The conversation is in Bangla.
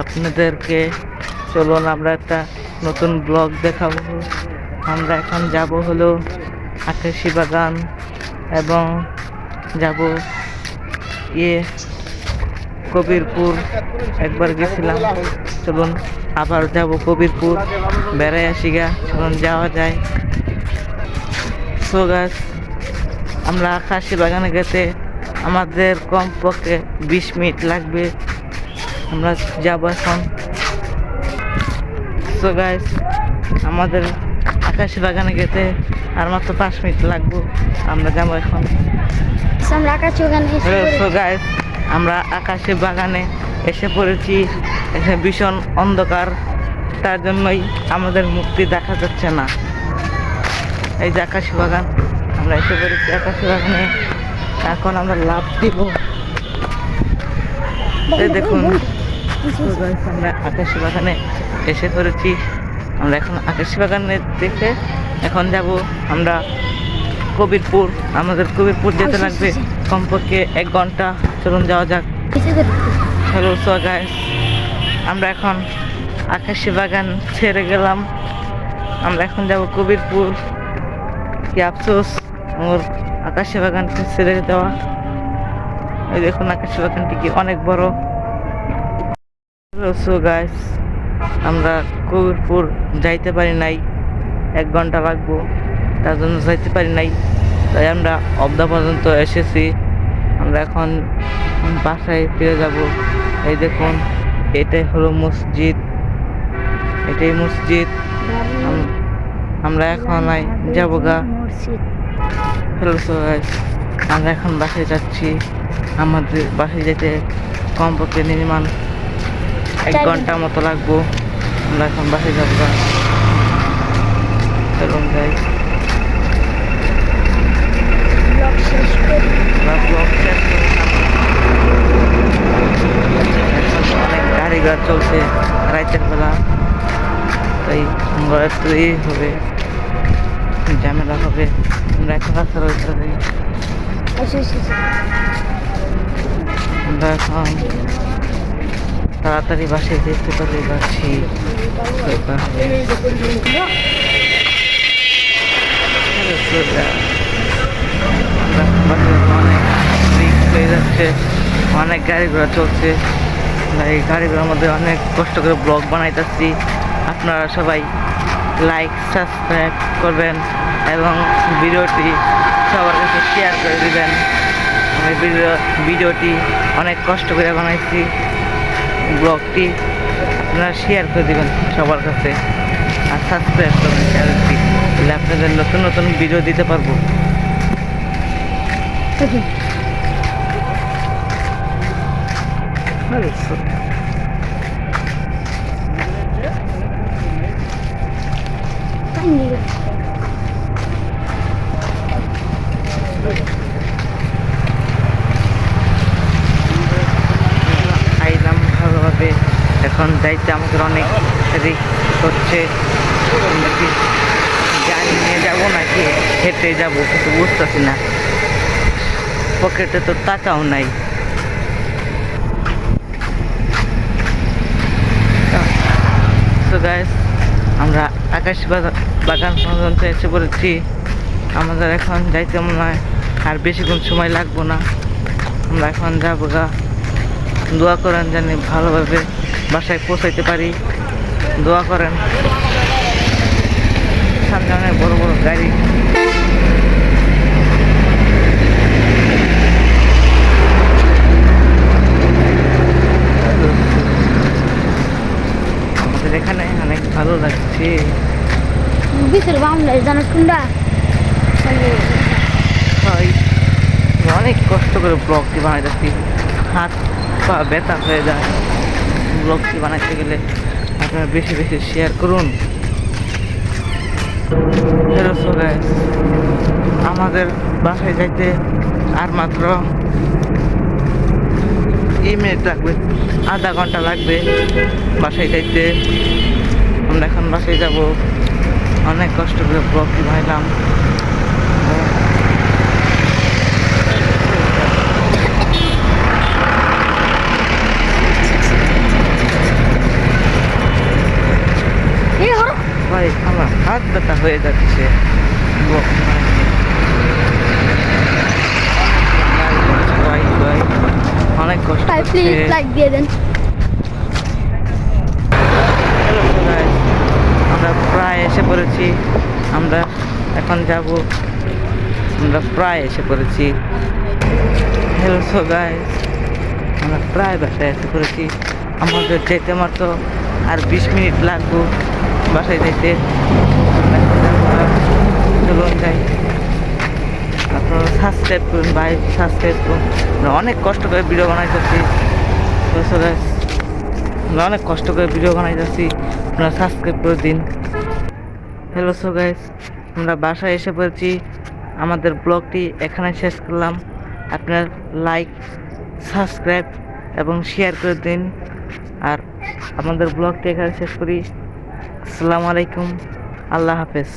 আপনাদেরকে চলুন আমরা একটা নতুন ব্লগ দেখাবো। আমরা এখন যাব হলো আকাশী বাগান এবং যাব কবিরপুর। একবার গেছিলাম, চলুন আবার যাব কবিরপুর, বেড়াই আসি গা। চলুন যাওয়া যায়। সো গাছ, আমরা আকাশী বাগানে গেতে আমাদের কমপক্ষে 20 মিনিট লাগবে। আমরা যাব এখন। সো গাইস, আমাদের আকাশী বাগানে যেতে আর মাত্র 5 মিনিট লাগবে। আমরা যাবো এখন। সো গাইস, আমরা আকাশী বাগানে এসে পড়েছি। এখানে ভীষণ অন্ধকার, তার জন্যই আমাদের মুক্তি দেখা যাচ্ছে না। এই যে আকাশী বাগান, আমরা এসে পড়েছি আকাশী বাগানে। এখন আমরা লাফ দিব। এই দেখুন, আমরা আকাশী বাগানে এসে পড়েছি। আমরা এখন আকাশী বাগানে দেখে এখন যাব আমরা কবিরপুর। আমাদের কবিরপুর যেতে লাগবে কমপক্ষে 1 ঘন্টা। চলুন যাওয়া যাক। হ্যালো সো গাইস, আমরা এখন আকাশী বাগান ছেড়ে গেলাম। আমরা এখন যাব কবিরপুর। কি আফসোস ওর আকাশী বাগানকে ছেড়ে দেওয়া। এই দেখুন আকাশী বাগানটি কি অনেক বড়। সো গাইস, আমরা কবিরপুর যাইতে পারি নাই, 1 ঘন্টা লাগবো, তার জন্য যাইতে পারি নাই। তাই আমরা অবদা পর্যন্ত এসেছি। আমরা এখন বাসায় ফিরে যাব। এই দেখুন, এটাই হলো মসজিদ, এটাই মসজিদ। আমরা এখন যাবো গা। হ্যালো সো গাইস, আমরা এখন বাসায় যাচ্ছি। আমাদের বাসায় যেতে কমপক্ষে মিনিমাম 1 ঘন্টা মতো লাগবো। আমরা এখন বাসায় যাবো গা। চলুন গাইস, অনেক গাড়ি ঘোড়া চলছে রাতের বেলা, তাই হবে, ঝামেলা হবে। আমরা এখন রাস্তার ওইটা যাই। আমরা এখন তাড়াতাড়ি বাসায় যেতে পারি যাচ্ছি। অনেক রিস্ক হয়ে যাচ্ছে, অনেক গাড়ি ঘোড়া চলছে। এই গাড়ি ঘোড়ার মধ্যে অনেক কষ্ট করে ব্লগ বানাইতেছি। আপনারা সবাই লাইক সাবস্ক্রাইব করবেন এবং ভিডিওটি সবার কাছে শেয়ার করে দিবেন। আমি ভিডিওটি অনেক কষ্ট করে বানাইছি। ব্লগটি আপনারা শেয়ার করে দিবেন সবার কাছে আর সাবস্ক্রাইব করবেন চ্যানেলটি, তাহলে আপনাদের নতুন নতুন ভিডিও দিতে পারবো। আইলাম ভালোভাবে। এখন যাইতে আমাদের অনেক রিস্ক হচ্ছে। নাকি গাড়ি নিয়ে যাবো নাকি হেঁটে যাবো কিন্তু বুঝতেছি না। পকেটে তো টাকাও নাই। তো গাইস, আমরা আকাশী বাগান পর্যন্ত এসে পড়েছি। আমাদের এখন যাইতে মনে হয় আর বেশিক্ষণ সময় লাগবো না। আমরা এখন যাবো গা। দোয়া করেন জানি ভালোভাবে বাসায় পৌঁছাইতে পারি। দোয়া করেন। সামনে অনেক বড় বড় গাড়ি। আমাদের এখানে অনেক ভালো লাগছে। অনেক কষ্ট করে ব্লগটি বানাইতেছি, হাত পা ব্যথা হয়ে যায় ব্লগটি বানাইতে গেলে। আপনারা বেশি বেশি শেয়ার করুন। আমাদের বাসায় যাইতে আর মাত্র মিনিট লাগবে, আধা ঘন্টা লাগবে বাসায় যাইতে। আমরা এখন বাসায় যাব। অনেক কষ্ট করে ব্লগটি বানাইলাম। হাত ব্যথা হয়ে যাচ্ছে ব্লগ বানাইতে। অনেক কষ্ট ভাই হচ্ছে। প্লিজ লাইক দিয়ে দেন। Hello guys, আমরা প্রায় এসে পড়েছি। আমরা এখন যাব, আমরা প্রায় এসে পড়েছি। হ্যালো গাইস, আমরা প্রায় বাসায় এসে পড়েছি। আমাদের যেতে মাত্র আর 20 মিনিট লাগবে বাসায় যেতে। চলুন যাই। আপনারা সাবস্ক্রাইব করুন ভাই, সাবস্ক্রাইব করুন। আমরা অনেক কষ্ট করে ভিডিও বানাইতেছি। আমরা অনেক কষ্ট করে ভিডিও বানাইতেছি, আপনারা সাবস্ক্রাইব করে দিন। হ্যালো গাইস, আমরা বাসায় এসে পড়েছি। আমাদের ব্লগটি এখানে শেষ করলাম। আপনার লাইক, সাবস্ক্রাইব এবং শেয়ার করে দিন। আর আমাদের ব্লগটি এখানে শেষ করি। আসসালামু আলাইকুম, আল্লাহ হাফেজ।